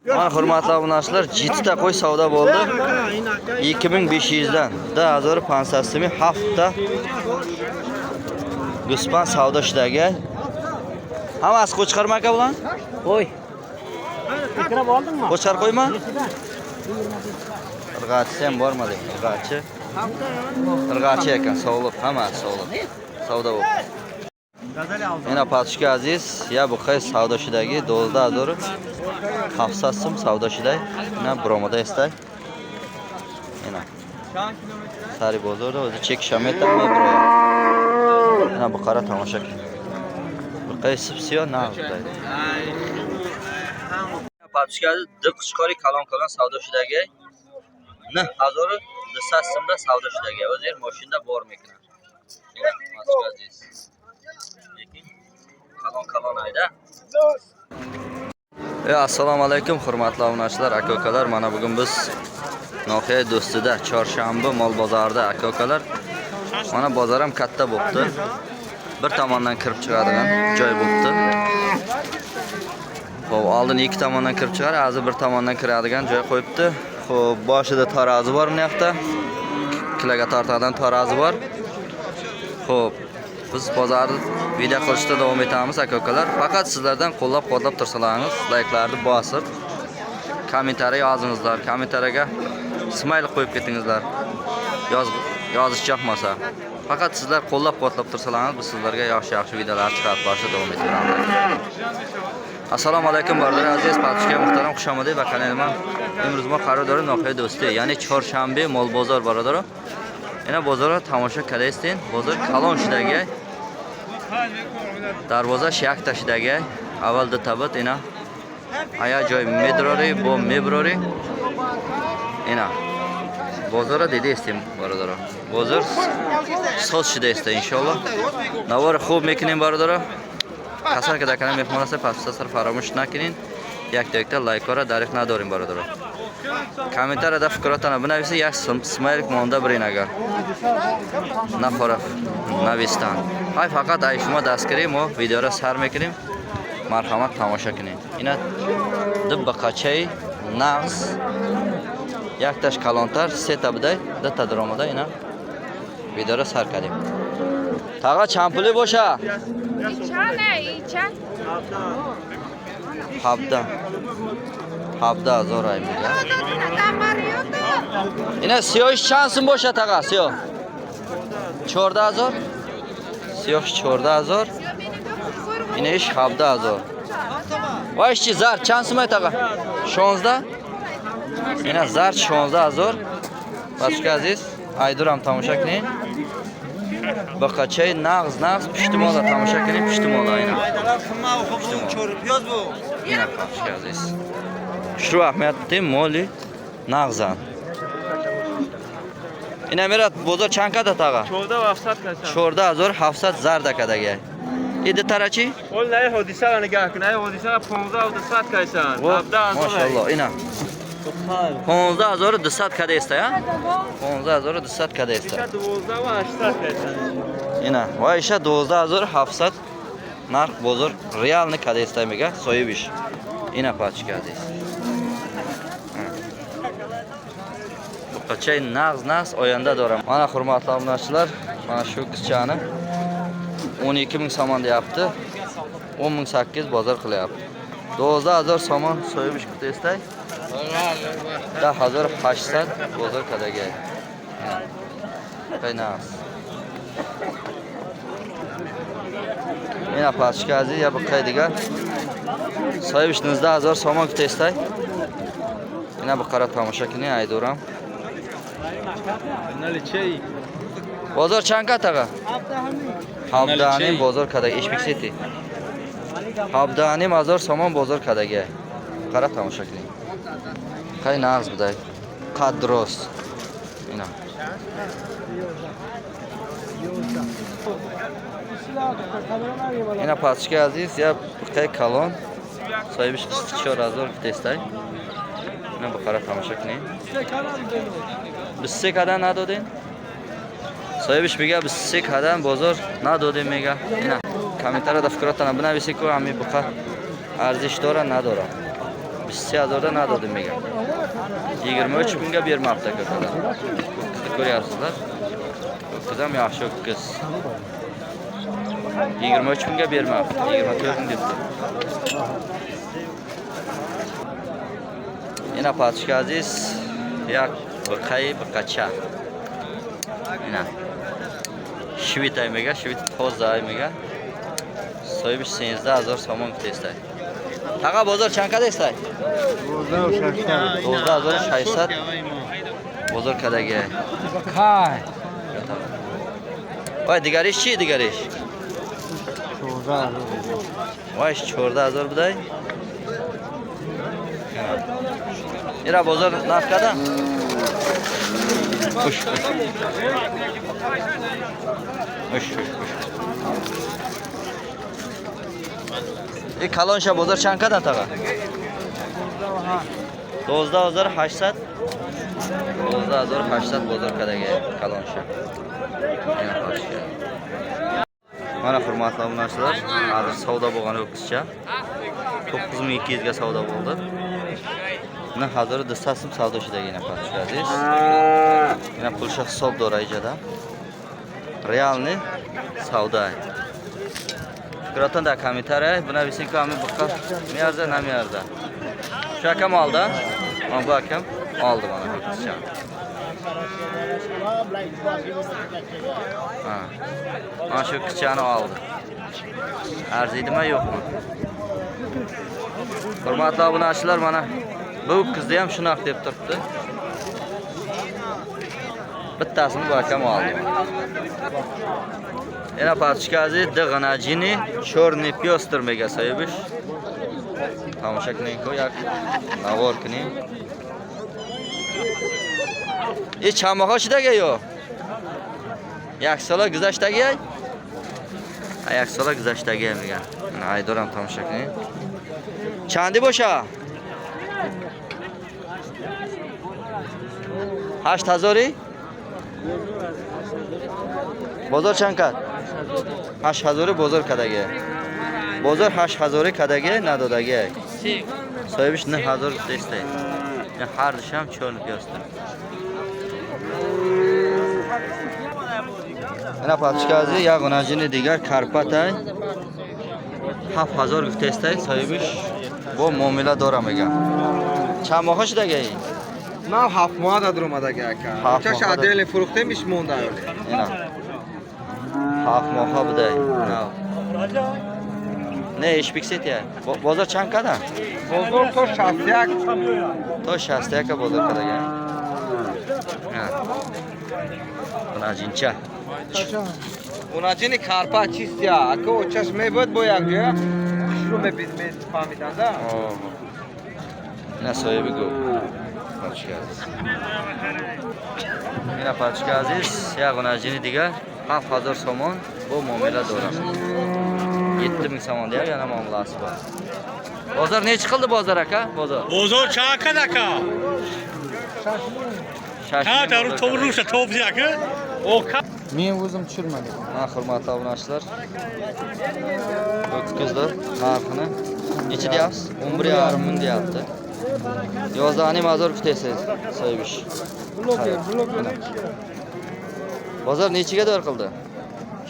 Mana hurmatli obunachilar, 7 ta qo'y savdo bo'ldi. 2500 dan 1500 mi hafta Guspan savdo ishdagi. Hammasi qo'chqarma aka bilan? Qo'y. Fikrab oldingmi? Qo'chqar qo'yma? Irg'achi ham bormadi. Irg'achi. Irg'achi ekan, sog'liq, hammasi sog'liq. Savdo bo'ldi. Yana patishka aziz, ya bu qo'y savdo ishidagi 12000 700 savdo ishidagi. Mana bromoda istay. Mana. Sari bozorda o'zi chekishametami bro. Mana bu qara tomosha qiling. Bu qaysi siyo naqdday. Patishka aziz, diqqishqori kalon savdo ishidagi. Ne hazır lisasımda savdo işlagi. O'zir mashinada bormi ekan. Patishka aziz. Lekin kalon ayda. Assalomu alaykum hurmatli obunachilar, aka-ukalar. Mana bugun biz Noxiya do'stida chorshanba mol bozorida aka-ukalar. Mana bozor ham katta bo'pti. Bir tomondan kirib chiqadigan joy bo'pti. Xo'p, oldin ikki tomondan kirib chiqar, hozir bir tomondan kiradigan joy qo'yibdi. Xo'p, boshida tarozi bor bu yoqda. Kiloga tortadigan tarozi bor. Xo'p, biz bozorni video qilishda davom etamiz aka-ukalar. Faqat sizlardan qo'llab-quvvatlab tursalaringiz, like'larni bosib, kommentariy yozingizlar. Kommentariyaga smile qo'yib ketingizlar. Yozish yoqmasa. Faqat sizlar qo'llab-quvvatlab tursalaringiz, biz sizlarga yaxshi videolar chiqarib borishda davom etamiz. Assalomu alaykum barlar aziz, patishga muhtaram xush omading va kanalimga imroz ma qarodori Noxiya do'sti, ya'ni chorshanba mol bozor barodaro. Yana bozorga tomosha qilasizlar. Bozor Kalonshidagi darvoza shak tashidagi avvalda tabat ina aya joy medrori bu mebrori ina bozora dedi istim barodaro. Bozor sochida ist inshaalloh. Navar خوب میکنیم barodaro. Kasar که دکنه میخوانسته پس سر فراموش نکنین. یک لایک را دریغ نداریم برادر. کامنتر را فکراتان بنویسید. یک سمایل مونده برین اگر نخوره نویستن. های فقط ای شما دستگیری ما ویدیو را سر میکنیم. مرحمت تماشا کنین. اینا دو بقچه نغز یک تاش کلانتر سه تا بده دو تا درآمده اینا ویدیو را سر کردیم. تاقا چند پولی باشه؟ چند؟ 17,000 ay میگه. اینا سیاهش چند سم باشه تاقا سیاه؟ 14,000 سیاهش 14,000 اینش 17,000 وایش چی زرد چند سمه تاقا؟ 16 اینا زرد 16,000 بچه عزیز ایدورم تماشا کنین بقچه نغز پشتمالا تماشا کنین پشتمالا اینا اینا بچه عزیز شروع احمیت تیم مولی نغزن اینا میرد بزرگ چند کده تاقا؟ 14,700 زرد کدگه ایده تره چی؟ اول نه حدیثه را نگاه کن. نه حدیثه 15,200 کیسان. 17,000 ماشاءالله اینا 15,200 کده است یا 15,200 کده است 12,800 کیسان. اینا وایشه 12,700 نرخ بزرگ ریال نه کده است میگه سویبیش اینا پاچ کده است بچه نغز oyanda دارم. Mana hurmatli obunachilar, mana shu qizchani 12,000 somon deyapti. 10,800 bozor qilyapti. 12,000 somon so'yish kutesday. 10,800 bozor kadaga. Qaynas. Mena pastki aziz ya bu qaydiga. So'yish 19,000 somon kutesday. Mena bu qara tomosha qiling ayduram. Bozor چند کتاگه؟ 17,000 بازار کداگه ایش میکسیتی 17,000 سامان بازار کداگه قرار تماشا کنیم خیلی نغز بده قد درست اینا اینا پاسچه عزیز یا بقیه کلان صاحبش 4,000 تستای اینا بقیه تماشا کنیم 23 کدن ندادین صاحبش میگه 23 کدن بازار ندادیم میگه اینا کامنتر را فکراتان بنویسید که همین بقیه ارزش داره نداره 20,000'dan nadodi mega. 23 mingga bermoqda ko'kalar. Qizni ko'ryapsizlar. Qiz ham yaxshi qiz. 23 mingga bermoqda. 24 ming debdi. Yana patishka aziz. Yak biqay biqacha. Yana. Shvit aymaga, shvit toza aymaga. So'yish 13000 so'm kutestay. Taqa bozor chanka desay. 12600. Bozor kadagi. Kay. Voy digarish chi digarish? 14000. Voy 14000 buday. Ira bozor narxada? Xush. Xush. Kalonsha bozor chankadan taqa? 12800. 12800 bozor kadagi kalonsha. Mana hurmatli obunachilar, hozir savdo bo'lgan o'qishcha 9200 ga savdo bo'ldi. Mana hozir distasim savdoshidagina patishkasiz. Mana pulsha hisob dorayjada. Realni savdo. Fikratan da komentariy, buna bilsin ki, bakkal miyarda, ne miyarda. Şu akam aldı, ama bu akam aldı bana. Ha, şu kıçağını aldı. Arziydi mi, yok mu? Hurmatli obunachilar, mana bu qizni ham shunaqa deb turibdi. Bittasini bu akam oldi. Yana patishkazi dg'anajini черный пёстр mega so'yish. Tomosha qiling qo'yak. Navor qiling. Chamoqochidagi yo'q. Yaksola gizashdagi ay. Yaksola gizashdagi mega. Mana aydoram tomosha qiling. Chandi bo'sha. 8000. Bozor chankat. 8000 bozor kadagi. Bozor 8000 kadagi nadodagi. So'yish 9000 desday. Har disham cho'lib yozdim. Mana patishkazi yag'onajini digar Karpatay 7000 guftestay so'yish bu muomala doramagan. Chamoqoshdagi. Nav 7 ماه داد اومدگی اکا. چش عدل فروخته میش مونده اولی. اینا. 7 ماه بوده. نه. نه ایش بیکسیت یا. بازار چند کده؟ بازار تو 61. تو 61 بازار کده گه. اونا جینچه. اونا جینی کارپا چیست یا؟ اکا او چشمه بود باید گه. شروع میبینید فهمیدن ده. نه سایه بگو. Patishka aziz. Mana patishka aziz, yag'onajini digar 7000 so'm bu muomala do'ram. 7000 so'm deya yana muomalasi bor. Bozor ne chiqildi bozor aka? Bozor. Bozor chaqad aka. Ha, daru to'g'rirsa to'g'ri aka. O Men o'zim tushirmadim. Mana hurmatli obunachilar. O'tkazlar narxini necha deyapsiz? 11,5 ming deyapti. Yozani mazor kutasiz, so'yish. Blok. Bozor nechiga dor qildi?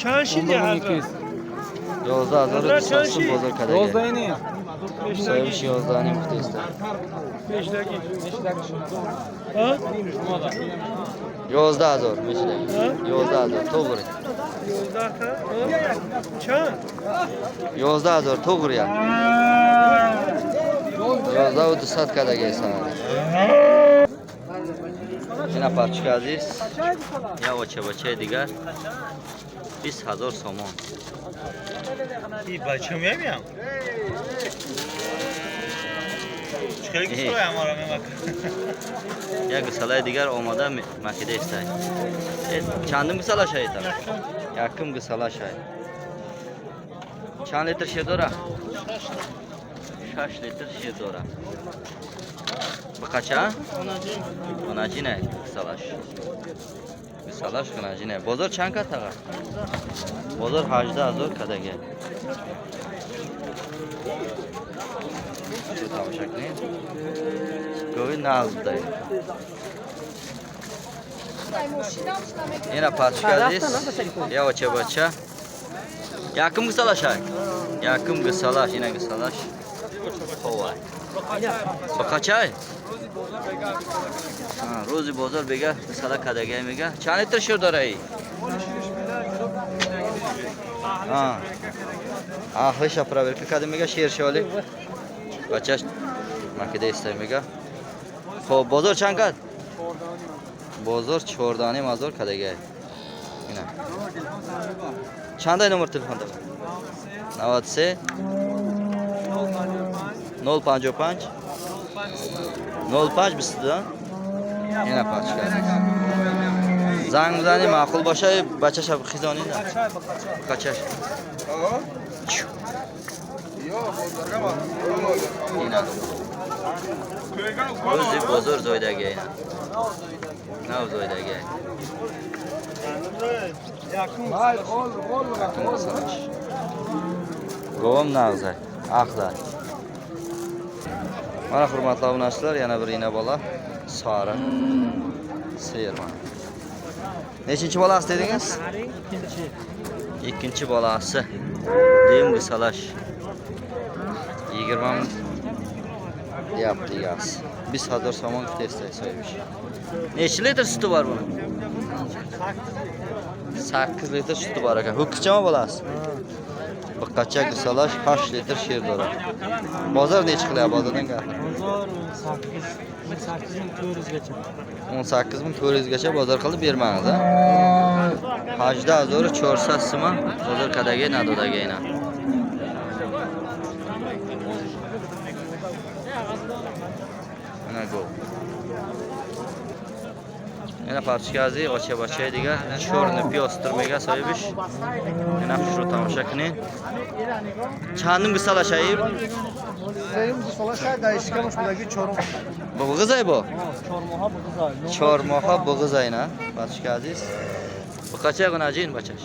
Chanshini hozir. 12000 so'm bozor kadagi. Rozdayni. So'yish yozani kutasiz. 5 dakika. Ha? 12000 mesela. 12000 to'g'ri. 12000 to'g'ri ya. 12000 satkadagi sanadi. Yana patishka aziz. Yavacha digar 20000 so'm. İyi bacham yemiyam. Çıkarık so'yam orama bak. Ya salay digar omada makida istay. Chandim salashay etar. Yakim salashay. Chan litr shedora? 6 litr shedora. Bu qacha? Onajina salash. Salash onajina. Bozor chanka taqa. Bozor 8000 kadagi. tomosha qiling. Go'y nag'zday. Yana pachkadis. Ya ocha-bacha. Yakimga salashak. Yakimga salash, inaga salash. Hovay. Baqachay. Ha, ro'zi bozor bega sala kadagaymiga. Chani litr shir doray. Ha. Ahli shapraverka kadimiga sher sholi. Bachash makida istaymiga. Xo'p, bozor chanqat. Bozor Chordani mazor kadagay. Ina. Chanday nomer telefonda? 93 055 05 bizdan. Yana pachka. Zangzani ma'qul boshay bachash xizonida. Qachash. Ina. O'zi bozor joydagi ina. Nav joydagi. Go'm nag'za, aqlar. Mana hurmatli obunachilar, yana bir ina bola. Sora. Seyirman. Nechinchi bolasi dedingiz? Ikkinchi bolasi. Deyimli salash. 20 yaptı yaz. Biz hazır somon testay so'ymish. Necha litr suti bor buni? 8 litr suti bor ekan. Ho'kizchami bolasi? Biqqacha salash 8 litr sher dora. Bozor necha qilyapti bozordan gapir? Bozor 18.400 gacha. 18.400 gacha bozor qilib bermangiz, ha? Hajda azori chorsasimi? Bozor kadagi nadodagi ina. Ana go. Yana parchkazi ocha-bacha diga chorni piyostirmaga so'yish. Yana shu tomosha qiling. Chanimga salashayib. Sayım bu salaşay da işkamış buradaki Çorum. Bu g'izay bu. Çormoha bu güzel. Chormoha bu g'izayna. Parchkaziz. Bu qacha g'anajin bachash.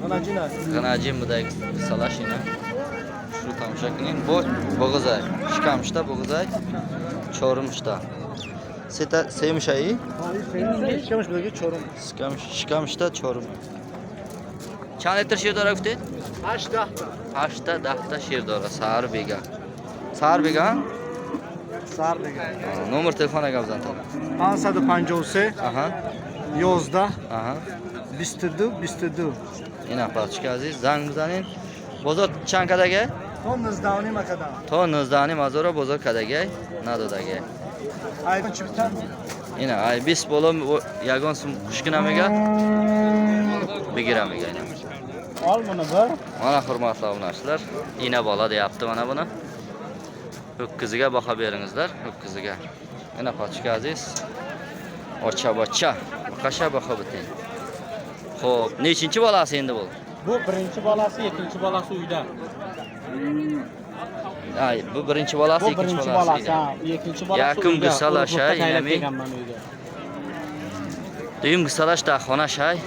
Anacina. G'anajin buday salashina. Shu tomosha qiling. Bu g'izay. Shkamishda bu g'izay. Chorumishda. Seta sevmişayı. Hayır sayım işkamış buradaki Çorum. Shkamishda chorum. Chani litr sher dora kutdi? 8 10 sher dora sar bega. Sar bega? Sar bega. Nomer telefon agavzan tam. Ansadı Pancovse. Aha. Yozda. Aha. Bistudu. Ina parchka aziz zang bizanin. Bozor chankadagi? Ton nızdavni makadam. To nizdani mazora bozor kadagi, nadodagi. Aydan çıktan. Ina ay bis bolom yagon sum qushkinamiga bigiramiga. Al bunu da. Mana hurmatli obunachilar, ina bola deyapti mana buni. Ho'kiziga baho beringizlar, ho'kiziga. Mana pochka aziz. Ocha-bacha. Qasha baho biting. Xo'p, nechinchi bolasi endi bu? Bu birinchi bolasi, ikkinchi bolasi uyda. Ay, bu birinchi bolasi, Bu ikkinchi birinchi bolasi. bolasi, ha, ikkinchi bolasi. Yakın uyda. gısalaşa, Urug'da inami. tayyorlagan uyda. Düyüm qisalash da xona shay,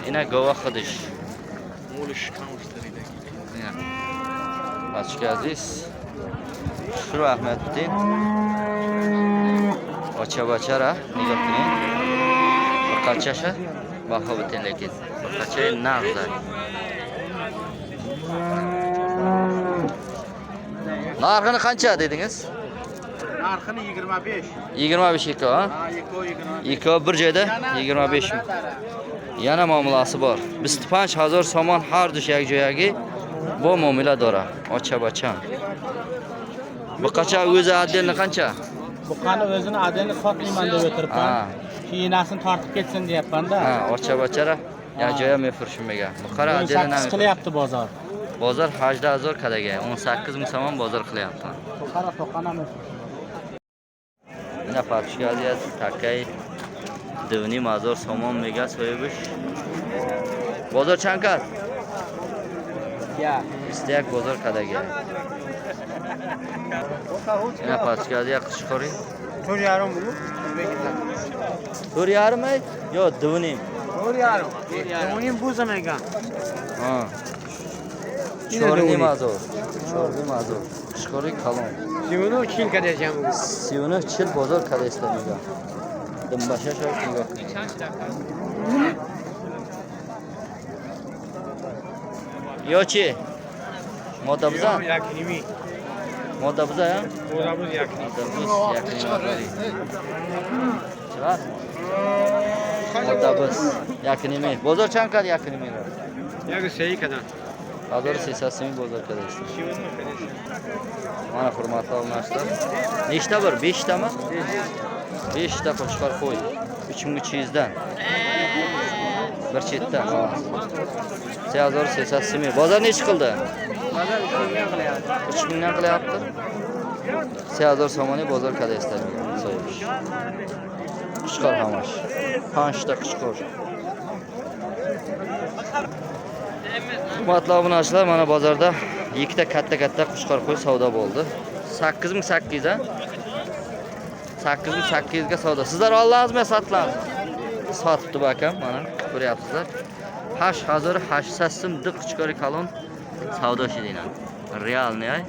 ina gova qidish. Ina. Pochka aziz. Shu rahmat biting. Ocha-bachara, nigoh qiling. Bir qanchasi? Baho biting lekin. Bir qancha nag'za. Narxini qancha dedingiz? Narxini 25. 25 iko, ha? Ha, 20. Iko bir joyda 25 ming. Yana muomalasi bor. 25,000 somon har dushak joyagi bu muomala dora. Ocha-bacha. Bu qacha o'zi addelni qancha? Bu qani o'zini adelni sotmayman deb o'tiribman. Ha. Keyinasini tortib ketsin deyapman-da. Ha, ocha-bachara. Ya joya men furshimga. Bu qara addelni Qis qilyapti bozor. Bozor 80,000 kadaga 18 ming somon bozor qilyapti. Qara to'qanamiz. Ina pochka aziz takay dini mazor somon mega so'yish. Bozor chankat. Ya. İsteyak bozor kadaga. Ina pochka aziz qishqori. 4,5 bu. 4,5 ay? Yo, dini. 4,5. Uning bu zamaga. Ha. Chorni mazor. Chorni mazor. Qishqori kalon. Siyonu Çin kadar bu. Siyonu çil bozor kada istemiyor. Dımbaşa şöyle yok. Yo'chi. Moda biza? Yakınimi. Moda biza ya? Odamız yakın. Moda biz yakınimi. Chiqar. Moda biz yakınimi. Bozor chankad yakınimi. Yakı seyi kadar. Bozor sesasimi bozor kada istemiyor. Mana hurmatli obunachilar. Nechta bir? 5 tami? 5 ta qo'chqor qo'y. 3300 dan. Bir chetdan. 3800. Bozor nechi qildi? Bana 3000 dan qilyapti. 3000 so'moni bozor kada istemiyor. So'yish. Qo'chqor hamash. 5 ta qo'chqor. Hurmatli obunachilar, mana bozorda ikkita katta qo'chqor qo'y savdo bo'ldi. 8800 a? 8800 ga savdo. Sizlar oldingizmi, sotlandingiz? Sotibdi bu akam, mana ko'ryapsizlar. 8800 so'm dik qo'chqori kalon savdo shidinglar. Realni ay.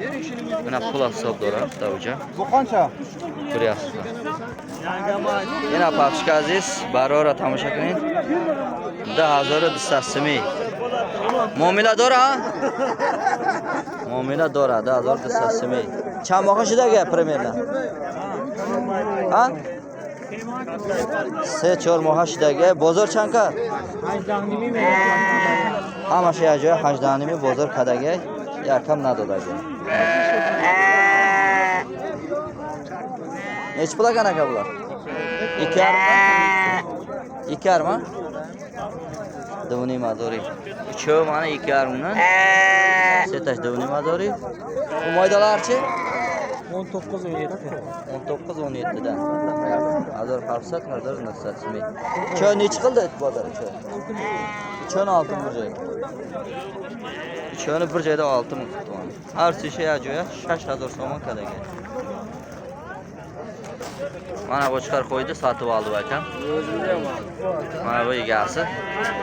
Mana pul hisobdora davja. Bu qancha? Ko'ryapsizlar. Yana papshka aziz, barora tomosha qiling. 10200 so'm. Muomala dora? Muomala dora, 10200 so'm. Cham boqishidagi primerna. Ha? Se-4 mohashidagi bozor chanka? Hamma shay joy hajdanimi bozor kadagi yakam nadodagi. Nech pul ekan aka bular? 2,5 2,5 Dovni madori. Uchovi mana 2,5 dan. Setash dovni madori. Bu maydalarchi? 19-17 dan. Azor hafsat qadar nasatmi. Choy nech qildi bozor choy? Choy 6 bir joy. Choyni bir joyda 6 ming tutgan. Har shisha joya 6000 so'm kadagi. Mana bu chiqar qo'ydi, sotib oldi akam. Mana bu egasi.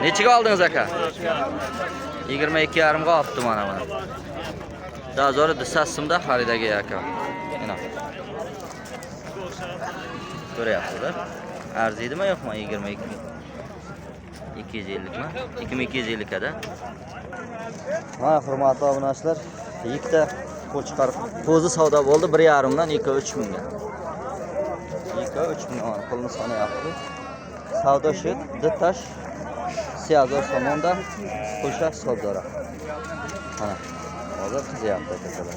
Nechiga oldingiz aka? 22,5 ga olibdi mana buni. Dazori disassimda xaridagi akam. Mana. Ko'ryapsizlar. Arziydimi yo'qmi 22? 250 mi? 2250 kada. Mana hurmatli obunachilar, ikkita qo'l chiqarib, qo'zi savdo bo'ldi 1,5 dan 2-3 mingga. 2-3 ming pulni sanayapti. Savdo shit, ditash 3000 so'mda qo'sha savdora. Mana. Hozir qizyapti akalar.